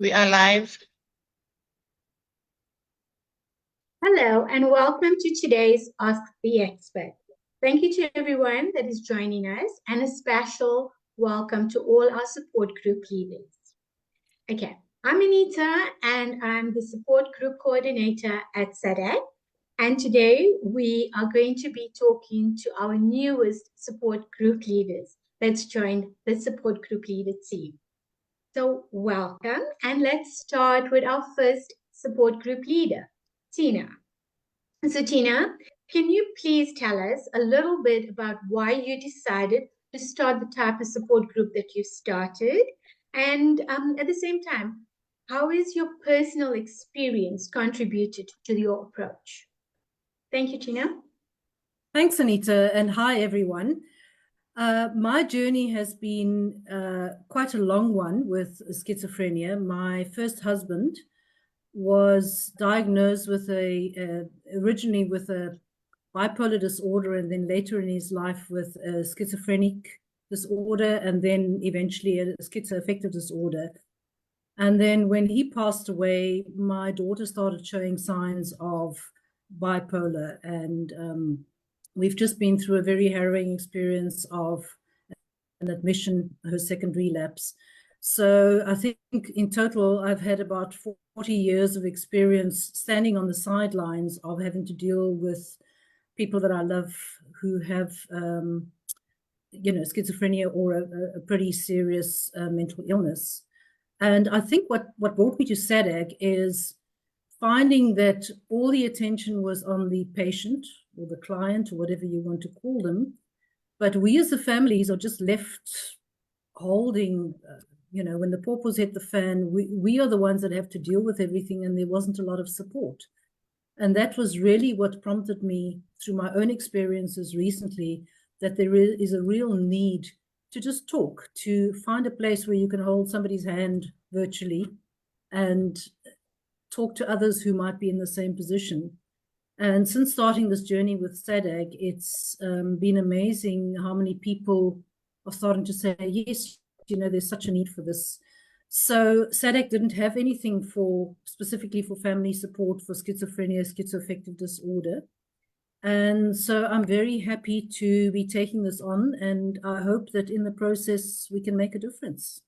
We are live. Hello, and welcome to today's Ask the Expert. Thank you to everyone that is joining us, and a special welcome to all our support group leaders. Okay, I'm Anita, and I'm the support group coordinator at Sadag. And today we are going to be talking to our newest support group leaders that's joined the support group leader team. So welcome, and let's start with our first support group leader, Tina. So, Tina, can you please tell us a little bit about why you decided to start the type of support group that you started? And at the same time, how is your personal experience contributed to your approach? Thank you, Tina. Thanks, Anita, and hi, everyone. My journey has been quite a long one with schizophrenia. My first husband was diagnosed with originally with a bipolar disorder, and then later in his life with a schizophrenic disorder, and then eventually a schizoaffective disorder. And then when he passed away, my daughter started showing signs of bipolar, and we've just been through a very harrowing experience of an admission, her second relapse. So I think in total, I've had about 40 years of experience standing on the sidelines of having to deal with people that I love who have, schizophrenia or a pretty serious mental illness. And I think what brought me to Sadag is finding that all the attention was on the patient or the client or whatever you want to call them. But we as the families are just left holding, when the paws hit the fan, we are the ones that have to deal with everything, and there wasn't a lot of support. And that was really what prompted me through my own experiences recently, that there is a real need to just talk, to find a place where you can hold somebody's hand virtually and talk to others who might be in the same position. And since starting this journey with Sadag, it's been amazing how many people are starting to say, yes, there's such a need for this. So Sadag didn't have anything specifically for family support for schizophrenia, schizoaffective disorder. And so I'm very happy to be taking this on, and I hope that in the process we can make a difference.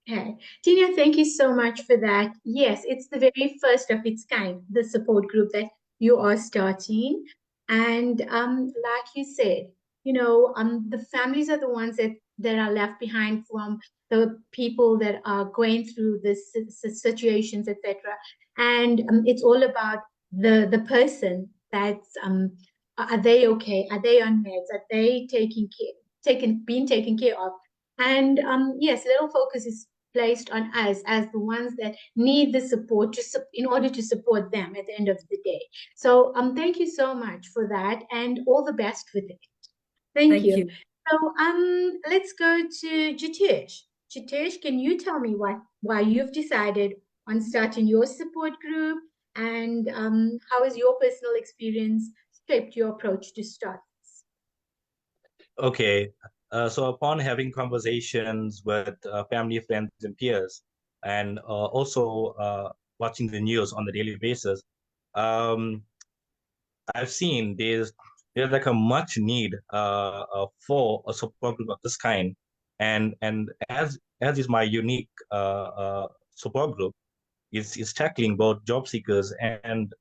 Okay. Tina, thank you so much for that. Yes, it's the very first of its kind, the support group that you are starting. And like you said, the families are the ones that are left behind from the people that are going through this situations, etc. And it's all about the person that's are they okay? Are they on meds? Are they being taken care of? And yes, little focus is placed on us as the ones that need the support in order to support them at the end of the day. So thank you so much for that, and all the best with it. Thank you. So let's go to Jitesh. Jitesh, can you tell me why you've decided on starting your support group, and how has your personal experience shaped your approach to start this? Okay. So upon having conversations with family, friends, and peers, and also watching the news on a daily basis, I've seen there's like a much need for a support group of this kind, and as is my unique support group, is tackling both job seekers and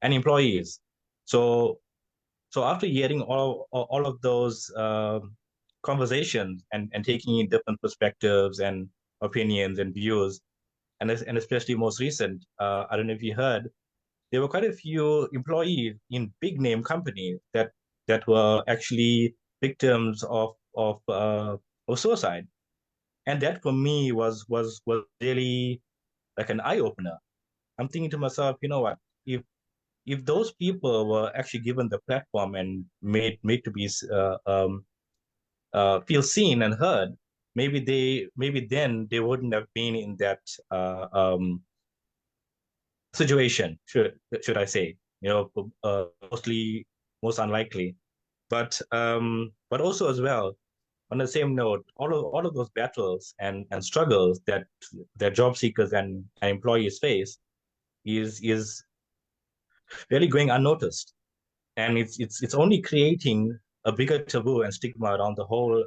employees. So after hearing all of those conversations and taking in different perspectives and opinions and views, and especially most recent, I don't know if you heard, there were quite a few employees in big name companies that were actually victims of suicide, and that for me was really like an eye opener. I'm thinking to myself, you know what, if those people were actually given the platform and made to be feel seen and heard, maybe then they wouldn't have been in that situation. Should I say? Most unlikely, but also as well, on the same note, all of those battles and struggles that job seekers and employees face is really going unnoticed, and it's only creating a bigger taboo and stigma around the whole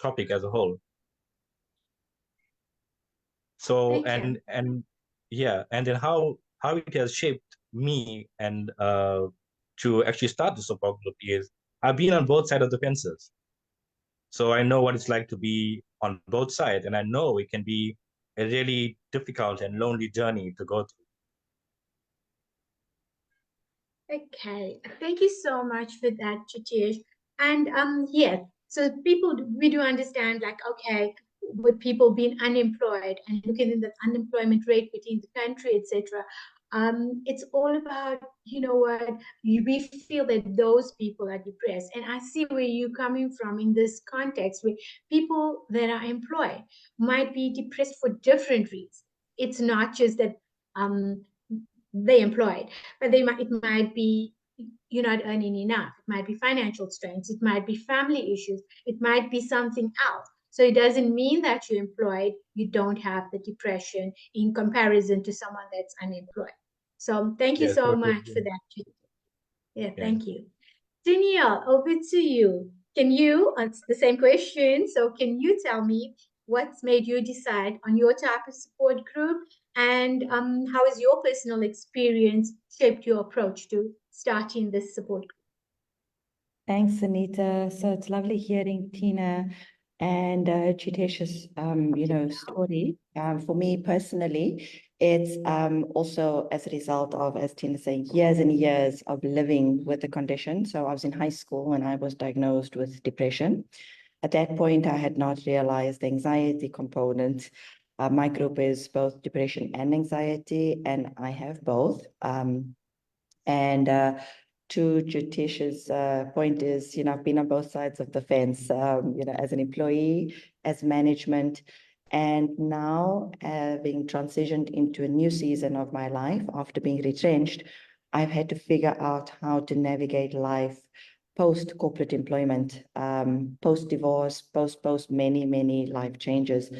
topic as a whole. So Thank you. and yeah, and then how it has shaped me and to actually start the support group is I've been on both sides of the fences. So I know what it's like to be on both sides, and I know it can be a really difficult and lonely journey to go through. Okay, thank you so much for that, Chitish. And yes, so people, we do understand, like, okay, with people being unemployed and looking at the unemployment rate within the country, etc. It's all about, you know what, we feel that those people are depressed. And I see where you're coming from in this context, where people that are employed might be depressed for different reasons. It's not just that um, they employed, but it might be you're not earning enough. It might be financial strains. It might be family issues. It might be something else. So it doesn't mean that you're employed, you don't have the depression in comparison to someone that's unemployed. So thank you Yes, so totally much for agree. that. Yeah, Yeah. thank you. Danielle, over to you. Can you, it's the same question, so can you tell me what's made you decide on your type of support group, and how has your personal experience shaped your approach to starting this support group? Thanks, Anita. So it's lovely hearing Tina and Chitesh's, story. For me personally, it's also as a result of, as Tina saying, years and years of living with the condition. So I was in high school when I was diagnosed with depression. At that point, I had not realized the anxiety component. My group is both depression and anxiety, and I have both. And to Jitish's point is, I've been on both sides of the fence, as an employee, as management, and now having transitioned into a new season of my life after being retrenched, I've had to figure out how to navigate life post corporate employment, post divorce, post many, many life changes.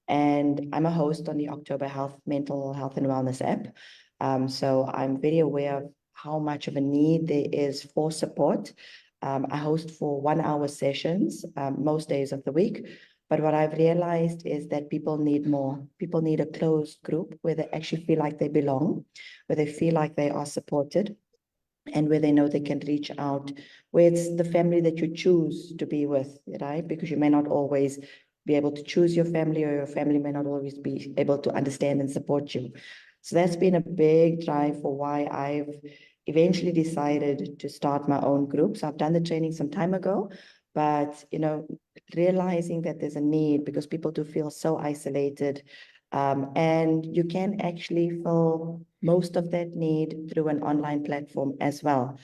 And I'm a host on the October Mental Health and Wellness app. So I'm very aware of how much of a need there is for support. I host for 1 hour sessions most days of the week. But what I've realized is that people need more. People need a closed group where they actually feel like they belong, where they feel like they are supported, and where they know they can reach out, where it's the family that you choose to be with, right? Because you may not always be able to choose your family, or your family may not always be able to understand and support you. So that's been a big drive for why I've eventually decided to start my own group. So I've done the training some time ago, but realizing that there's a need, because people do feel so isolated. And you can actually fill most of that need through an online platform as well.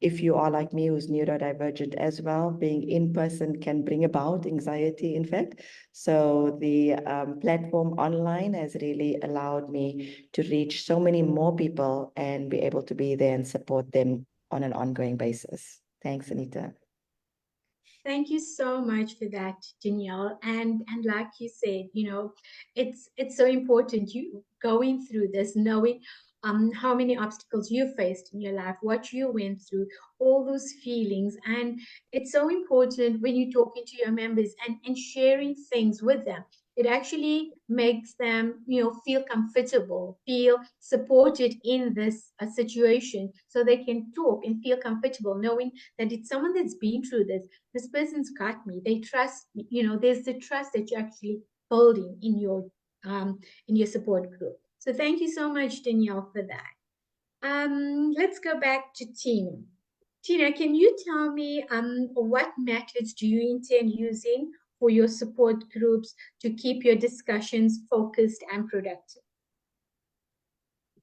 If you are like me, who's neurodivergent as well, being in person can bring about anxiety, in fact. So the platform online has really allowed me to reach so many more people and be able to be there and support them on an ongoing basis. Thanks, Anita. Thank you so much for that, Danielle. And like you said, it's so important you going through this, knowing how many obstacles you faced in your life, what you went through, all those feelings. And it's so important when you're talking to your members and sharing things with them. It actually makes them, feel comfortable, feel supported in this situation, so they can talk and feel comfortable knowing that it's someone that's been through this person's got me. They trust me. There's the trust that you're actually building in your support group. So thank you so much, Danielle, for that. Let's go back to Tina. Tina, can you tell me what methods do you intend using for your support groups to keep your discussions focused and productive?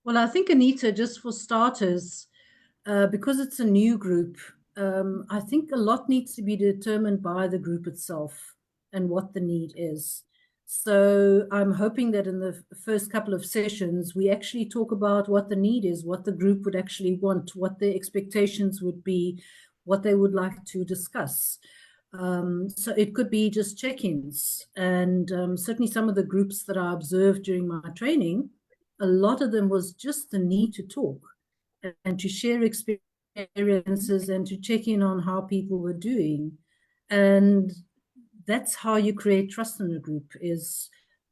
Well, I think, Anita, just for starters, because it's a new group, I think a lot needs to be determined by the group itself and what the need is. So I'm hoping that in the first couple of sessions, we actually talk about what the need is, what the group would actually want, what their expectations would be, what they would like to discuss. So it could be just check-ins. And certainly some of the groups that I observed during my training, a lot of them was just the need to talk and to share experiences and to check in on how people were doing. And that's how you create trust in a group, is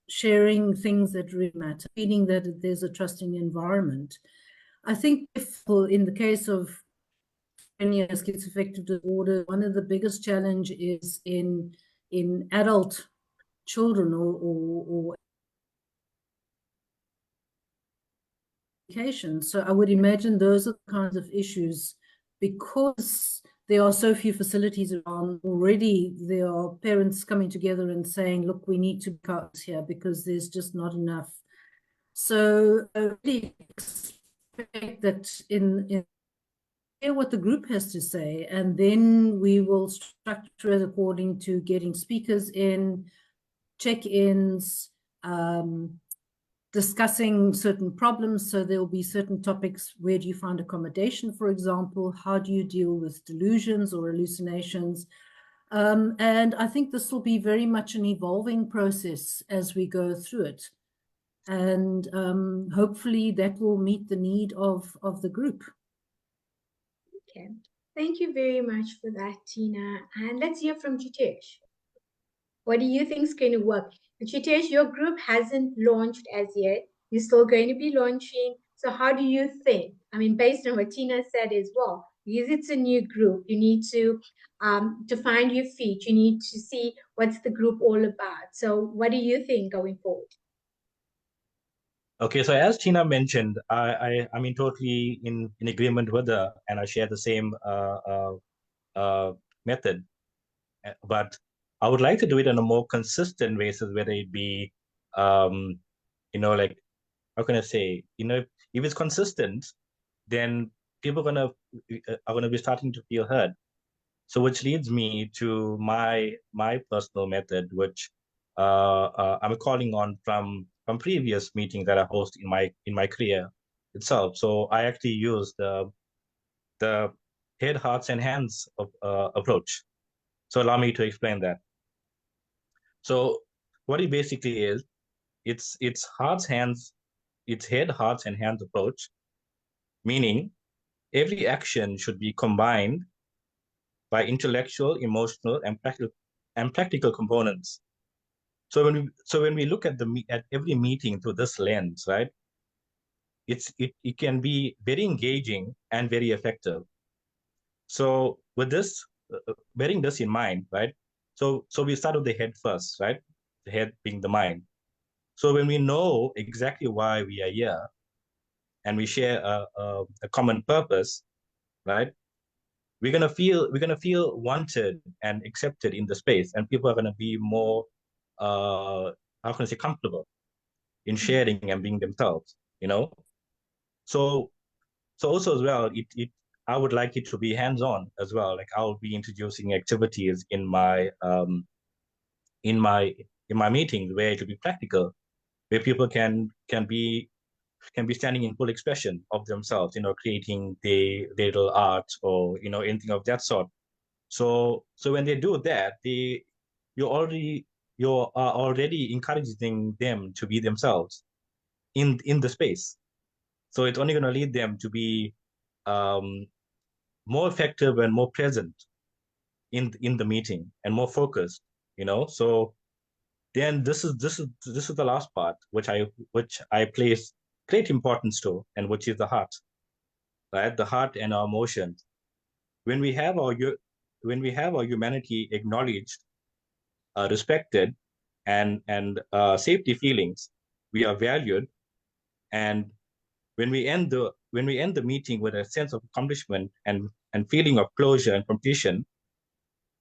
sharing things that really matter, feeling that there's a trusting environment. I think if in the case of schizoaffective disorder, one of the biggest challenge is in adult children or education. So I would imagine those are the kinds of issues, because there are so few facilities around already. There are parents coming together and saying, look, we need to cut here because there's just not enough. So I really expect that in hear what the group has to say, and then we will structure it according to getting speakers in, check-ins, discussing certain problems. So there will be certain topics. Where do you find accommodation, for example? How do you deal with delusions or hallucinations? And I think this will be very much an evolving process as we go through it. And hopefully that will meet the need of the group. Okay. Thank you very much for that, Tina. And let's hear from Jitesh. What do you think is going to work? Jitesh, your group hasn't launched as yet. You're still going to be launching. So how do you think? I mean, based on what Tina said as well, because it's a new group, you need to find your feet. You need to see what's the group all about. So what do you think going forward? Okay, so as Tina mentioned, I'm in totally in agreement with her, and I share the same method. But I would like to do it on a more consistent basis, whether it be, like, how can I say, if it's consistent, then people are gonna be starting to feel heard. So which leads me to my personal method, which I'm calling on from previous meetings that I host in my career itself. So I actually use the head, hearts, and hands approach. So allow me to explain that. So what it basically is, it's head, hearts, and hands approach, meaning every action should be combined by intellectual, emotional, and practical components. So when we look at at every meeting through this lens, right, it can be very engaging and very effective. So with this, bearing this in mind, right? So we start with the head first, right? The head being the mind. So when we know exactly why we are here, and we share a common purpose, right? We're gonna feel wanted and accepted in the space, and people are gonna be more how can I say, comfortable in sharing and being themselves, you know? So also as well, it I would like it to be hands-on as well. Like I'll be introducing activities in my in my meetings where it will be practical, where people can be standing in full expression of themselves, creating their little art or anything of that sort. So when they do that, you're already you are already encouraging them to be themselves in the space. So it's only going to lead them to be um, more effective and more present in the meeting and more focused. So then this is the last part which I place great importance to, and which is the heart, right? The heart and our emotions. When we have our humanity acknowledged, respected, and safety feelings, we are valued. And when we end the meeting with a sense of accomplishment and feeling of closure and completion,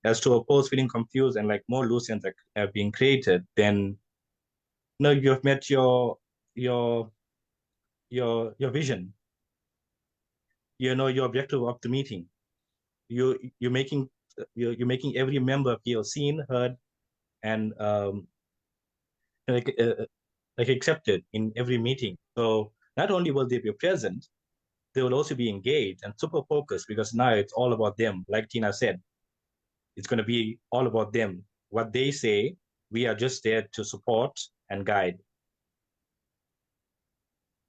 as to oppose feeling confused and like more loose ends that have been created, then you have met your your vision, your objective of the meeting. You're making you're making every member feel seen, heard, and like like accepted in every meeting. So not only will they be present, they will also be engaged and super focused, because now it's all about them, like Tina said. it's going to be all about them. What they say, we are just there to support and guide.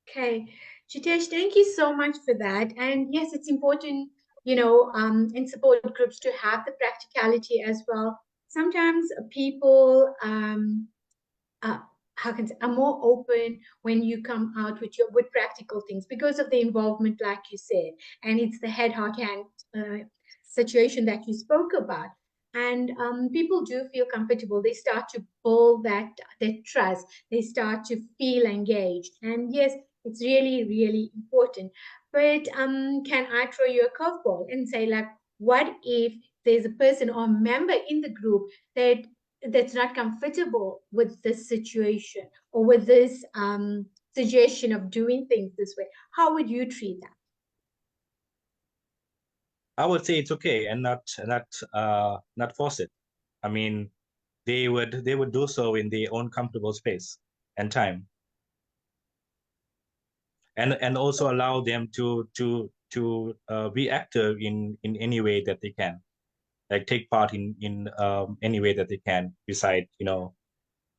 Okay, Jitesh, thank you so much for that. And yes, it's important, in support groups to have the practicality as well. Sometimes people uh, how can I say, are more open when you come out with practical things because of the involvement, like you said, and it's the head, heart, hand situation that you spoke about. And people do feel comfortable. They start to build that trust. They start to feel engaged. And yes, it's really, really important. But can I throw you a curveball and say, like, what if there's a person or member in the group that's not comfortable with this situation or with this suggestion of doing things this way? How would you treat that? I would say it's okay and not force it. I mean, they would do so in their own comfortable space and time, and also allow them to be active in any way that they can, like take part in any way that they can, beside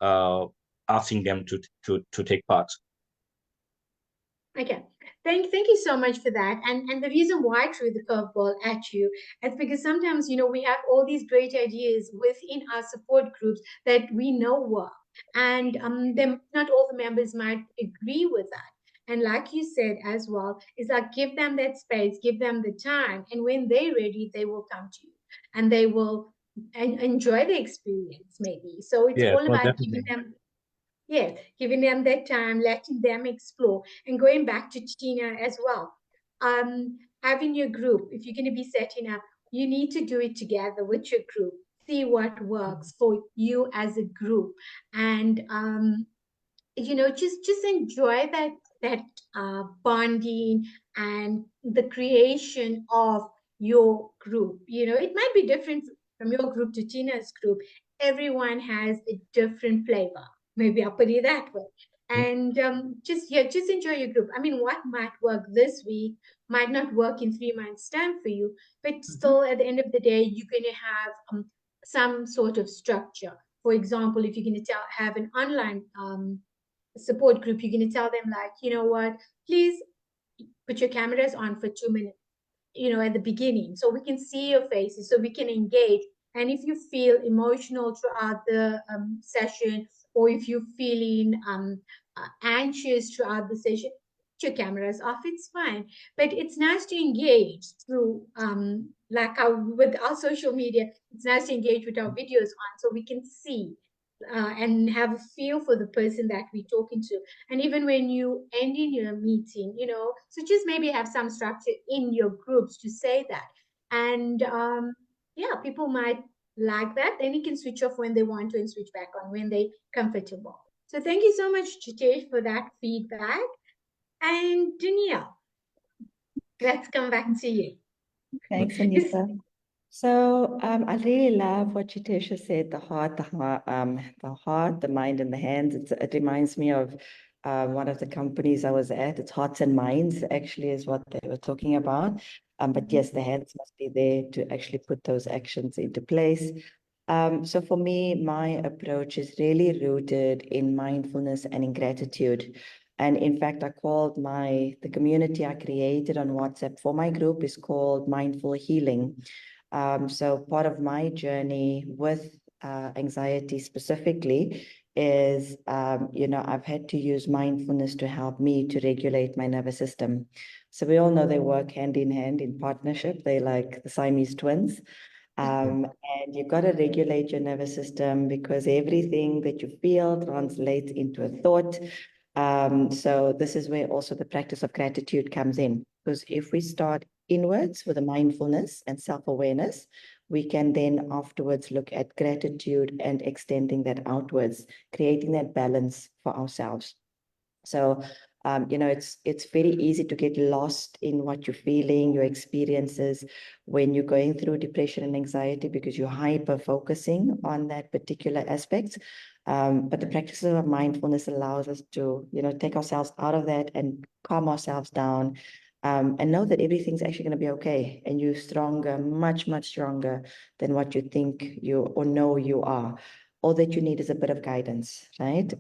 uh, asking them to take part. Okay. Thank you so much for that. And the reason why I threw the curveball at you is because sometimes, we have all these great ideas within our support groups that we know work. And them not all the members might agree with that. And like you said as well, is like give them that space, give them the time. And when they're ready, they will come to you and they will enjoy the experience, maybe. So it's Yeah, all well, about giving definitely. them. Yes, giving them that time, letting them explore, and going back to Tina as well. Having your group, if you're going to be setting up, you need to do it together with your group. See what works for you as a group, and just enjoy that bonding and the creation of your group. It might be different from your group to Tina's group. Everyone has a different flavor, maybe I'll put it that way. And just enjoy your group. I mean, what might work this week might not work in 3 months time for you, but still at the end of the day you're going to have some sort of structure. For example, if you're going to have an online support group, you're going to tell them, like, you know what, please put your cameras on for 2 minutes, at the beginning, so we can see your faces, so we can engage. And if you feel emotional throughout the session, or if you're feeling anxious throughout the session, put your cameras off, it's fine. But it's nice to engage through like with our social media. It's nice to engage with our videos on, so we can see and have a feel for the person that we're talking to. And even when you end in your meeting, so just maybe have some structure in your groups to say that. And yeah, people might like that. Then you can switch off when they want to and switch back on when they're comfortable. So thank you so much, Jitesh, for that feedback. And Dunia, let's come back to you. Thanks, Anita. So I really love what Chitesha said, the mind and the hands. It reminds me of one of the companies I was at. It's Hearts and Minds, actually, is what they were talking about. But yes, the hands must be there to actually put those actions into place. So for me, my approach is really rooted in mindfulness and in gratitude. And in fact, the community I created on WhatsApp for my group is called Mindful Healing. So part of my journey with anxiety specifically is, I've had to use mindfulness to help me to regulate my nervous system. So we all know they work hand in hand in partnership. They like the Siamese twins. And you've got to regulate your nervous system because everything that you feel translates into a thought. So this is where also the practice of gratitude comes in. Because if we start inwards with a mindfulness and self-awareness, we can then afterwards look at gratitude and extending that outwards, creating that balance for ourselves. So, it's very easy to get lost in what you're feeling, your experiences when you're going through depression and anxiety because you're hyper focusing on that particular aspect. But the practice of mindfulness allows us to, take ourselves out of that and calm ourselves down, and know that everything's actually going to be okay, and you're stronger, much, much stronger than what you think you or know you are. All that you need is a bit of guidance, right?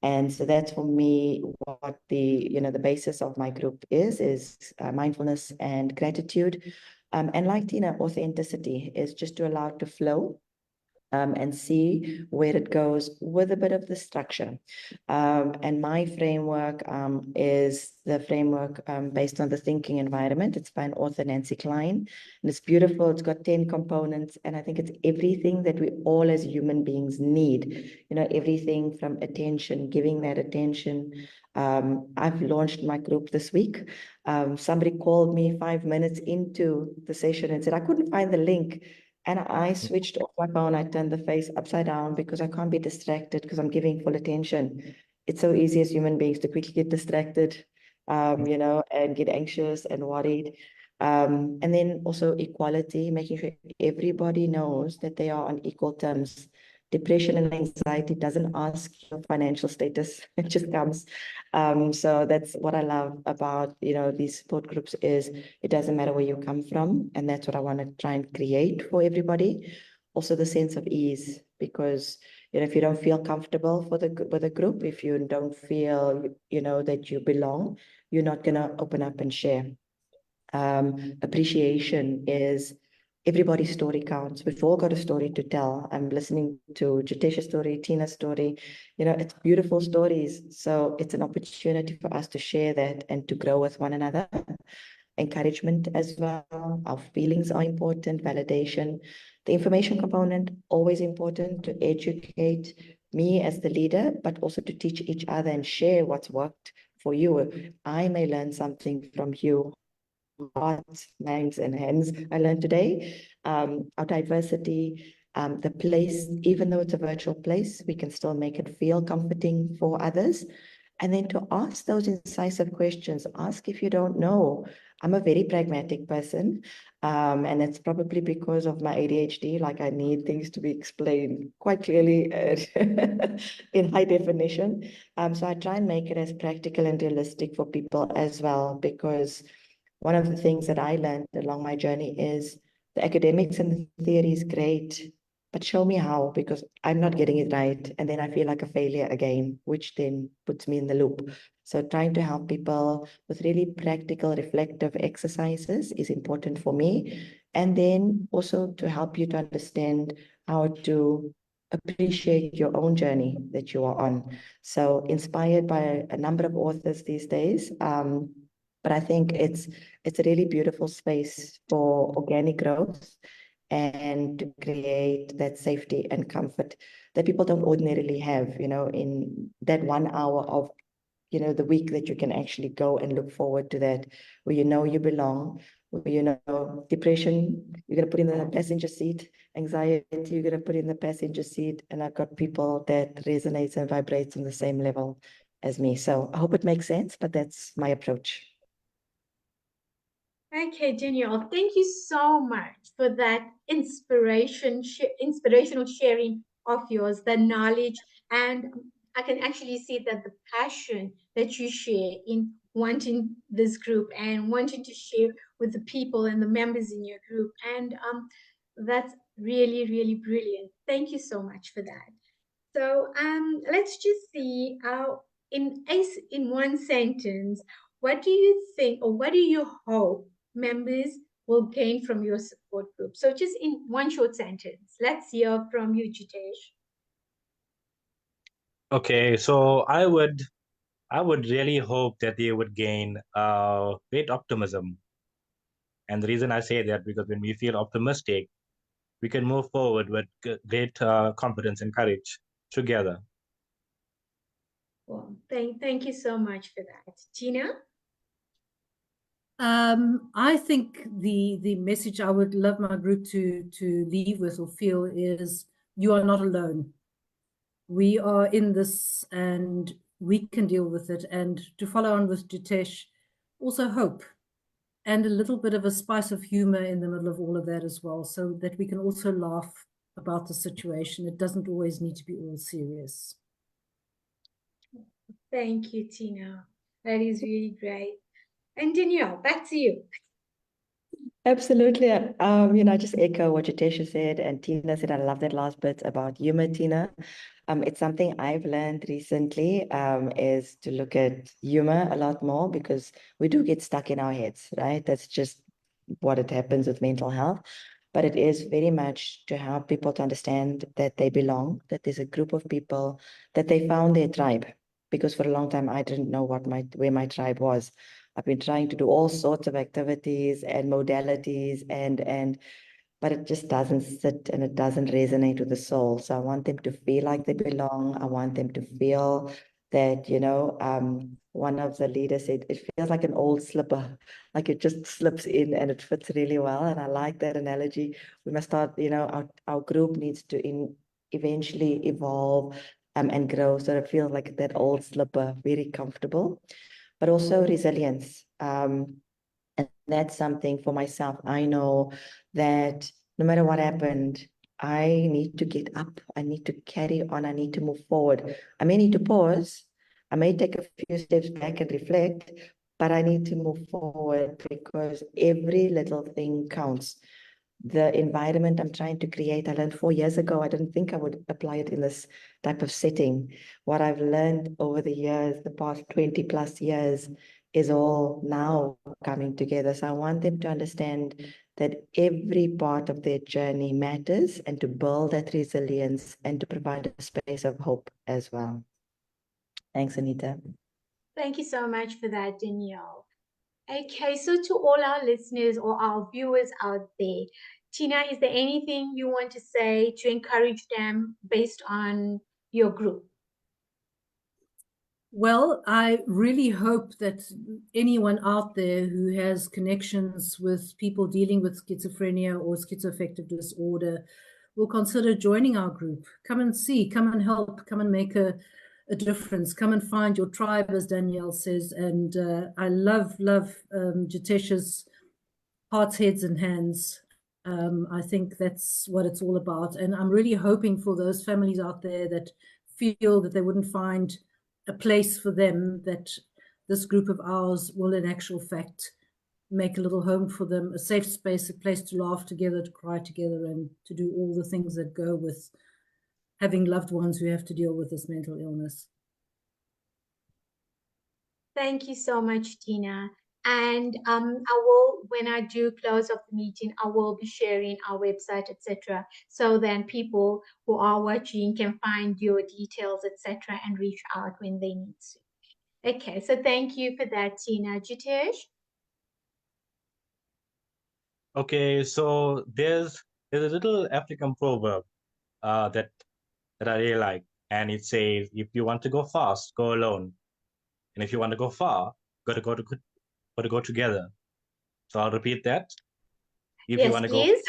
And so that's for me what the basis of my group is mindfulness and gratitude. And like Tina, authenticity is just to allow it to flow. And see where it goes with a bit of the structure. And my framework is the framework based on the thinking environment. It's by an author, Nancy Klein, and it's beautiful. It's got 10 components, and I think it's everything that we all as human beings need. Everything from attention, giving that attention. I've launched my group this week. Somebody called me 5 minutes into the session and said, I couldn't find the link. And I switched off my phone. I turned the face upside down because I can't be distracted because I'm giving full attention. It's so easy as human beings to quickly get distracted, and get anxious and worried. And then also equality, making sure everybody knows that they are on equal terms. Depression and anxiety doesn't ask your financial status, it just comes. So that's what I love about, these support groups is it doesn't matter where you come from. And that's what I want to try and create for everybody. Also the sense of ease, because, if you don't feel comfortable with a group, if you don't feel, that you belong, you're not going to open up and share. Appreciation is everybody's story counts. We've all got a story to tell. I'm listening to Jitesh's story, Tina's story. It's beautiful stories. So it's an opportunity for us to share that and to grow with one another. Encouragement as well. Our feelings are important, validation. The information component, always important to educate me as the leader, but also to teach each other and share what's worked for you. I may learn something from you. Hearts, minds, and hands I learned today. Our diversity, the place, even though it's a virtual place, we can still make it feel comforting for others. And then to ask those incisive questions, ask if you don't know. I'm a very pragmatic person, and it's probably because of my ADHD, like I need things to be explained quite clearly in high definition. So I try and make it as practical and realistic for people as well, because one of the things that I learned along my journey is the academics and the theory is great, but show me how, because I'm not getting it right. And then I feel like a failure again, which then puts me in the loop. So trying to help people with really practical, reflective exercises is important for me. And then also to help you to understand how to appreciate your own journey that you are on. So inspired by a number of authors these days, but I think it's a really beautiful space for organic growth and to create that safety and comfort that people don't ordinarily have, in that 1 hour of, the week that you can actually go and look forward to that, where you belong, where depression, you're going to put in the passenger seat, anxiety, you're going to put in the passenger seat, and I've got people that resonates and vibrates on the same level as me. So I hope it makes sense, but that's my approach. Okay, Danielle, thank you so much for that inspirational sharing of yours, the knowledge, and I can actually see that the passion that you share in wanting this group and wanting to share with the people and the members in your group. And that's really, really brilliant. Thank you so much for that. So let's just see in one sentence, what do you think or what do you hope members will gain from your support group? So just in one short sentence, let's hear from you, Jitesh. Okay, so I would really hope that they would gain great optimism. And the reason I say that, because when we feel optimistic, we can move forward with great confidence and courage together. Well, thank you so much for that. Tina? I think the message I would love my group to leave with or feel is you are not alone. We are in this and we can deal with it. And to follow on with Jitesh, also hope and a little bit of a spice of humor in the middle of all of that as well, so that we can also laugh about the situation. It doesn't always need to be all serious. Thank you, Tina. That is really great. And Danielle, back to you. Absolutely. I just echo what Jitesha said and Tina said. I love that last bit about humor, Tina. It's something I've learned recently, is to look at humor a lot more because we do get stuck in our heads, right? That's just what it happens with mental health. But it is very much to help people to understand that they belong, that there's a group of people, that they found their tribe. Because for a long time, I didn't know where my tribe was. I've been trying to do all sorts of activities and modalities but it just doesn't sit and it doesn't resonate with the soul. So I want them to feel like they belong. I want them to feel that, one of the leaders said, it feels like an old slipper, like it just slips in and it fits really well. And I like that analogy. We must start, our group needs to eventually evolve and grow. So it feels like that old slipper, very comfortable, but also resilience. And that's something for myself. I know that no matter what happened, I need to get up. I need to carry on. I need to move forward. I may need to pause. I may take a few steps back and reflect, but I need to move forward because every little thing counts. The environment I'm trying to create, I learned 4 years ago. I didn't think I would apply it in this type of setting. What I've learned over the years, the past 20 plus years, is all now coming together. So I want them to understand that every part of their journey matters and to build that resilience and to provide a space of hope as well. Thanks, Anita. Thank you so much for that, Danielle. Okay, so to all our listeners or our viewers out there, Tina, is there anything you want to say to encourage them based on your group? Well, I really hope that anyone out there who has connections with people dealing with schizophrenia or schizoaffective disorder will consider joining our group. Come and see, come and help, come and make a difference, come and find your tribe, as Danielle says. And I love Jitesha's hearts, heads, and hands. I think that's what it's all about. And I'm really hoping for those families out there that feel that they wouldn't find a place for them, that this group of ours will in actual fact make a little home for them, a safe space, a place to laugh together, to cry together, and to do all the things that go with having loved ones who have to deal with this mental illness. Thank you so much, Tina. And I will, when I do close off the meeting, I will be sharing our website, etc. So then people who are watching can find your details, etc., and reach out when they need to. Okay, so thank you for that, Tina. Jitesh? Okay, so there's a little African proverb that I really like, and it says, "If you want to go fast, go alone, and if you want to go far, got to go together." So I'll repeat that. If you Yes, want to go, please.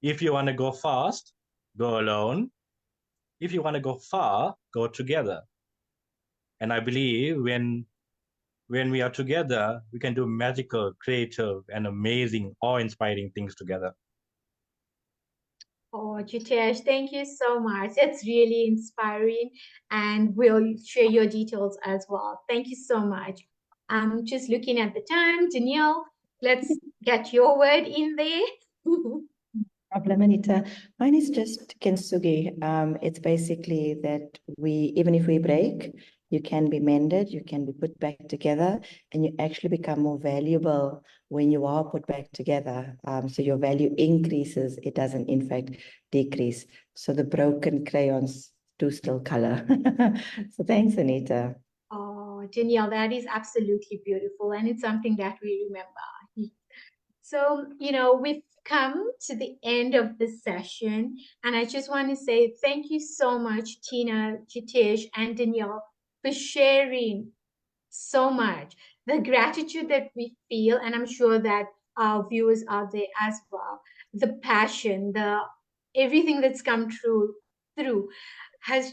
if you want to go fast, go alone. If you want to go far, go together. And I believe when we are together, we can do magical, creative, and amazing, awe-inspiring things together. Oh, Jitesh, thank you so much. It's really inspiring, and we'll share your details as well. Thank you so much. I'm just looking at the time. Danielle, let's get your word in there. Problem, Anita. Mine is just kintsugi. It's basically that even if we break, you can be mended, you can be put back together, and you actually become more valuable when you are put back together. So your value increases, it doesn't, in fact, decrease. So the broken crayons do still color. So thanks, Anita. Oh, Danielle, that is absolutely beautiful, and it's something that we remember. So, we've come to the end of the session, and I just want to say thank you so much, Tina, Jitesh, and Danielle, for sharing so much. The gratitude that we feel, and I'm sure that our viewers out there as well, the passion, the everything that's come through has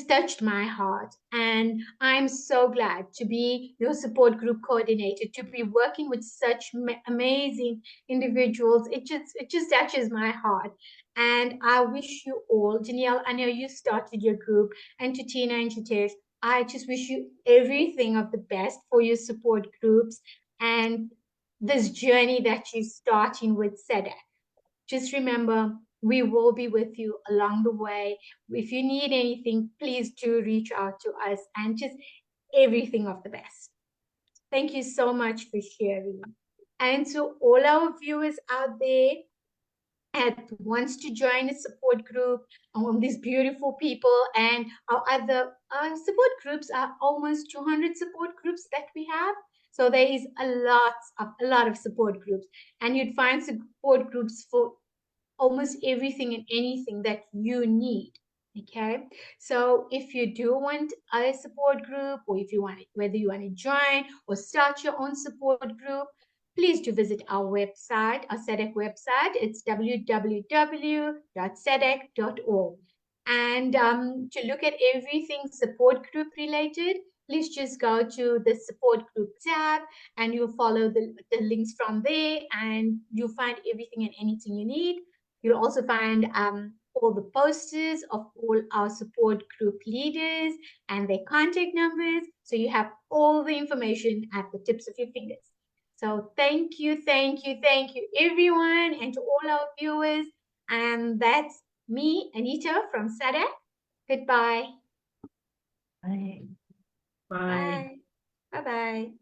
touched my heart. And I'm so glad to be your support group coordinator, to be working with such amazing individuals. It just touches my heart. And I wish you all, Danielle, I know you started your group, and to Tina and Jitesh, I just wish you everything of the best for your support groups and this journey that you're starting with Sadag. Just remember, we will be with you along the way. If you need anything, please do reach out to us, and just everything of the best. Thank you so much for sharing. And to all our viewers out there that wants to join a support group, these beautiful people, and our other support groups are almost 200 support groups that we have. So there is a lot of support groups, and you'd find support groups for almost everything and anything that you need. Okay, so if you do want a support group, or if you want it, whether you want to join or start your own support group, please do visit our website, our Sadag website. It's www.sadag.org. And to look at everything support group related, please just go to the support group tab, and you'll follow the links from there, and you'll find everything and anything you need. You'll also find all the posters of all our support group leaders and their contact numbers. So you have all the information at the tips of your fingers. So thank you, everyone, and to all our viewers. And that's me, Anita from Sadag. Goodbye. Bye. Bye. Bye. Bye-bye.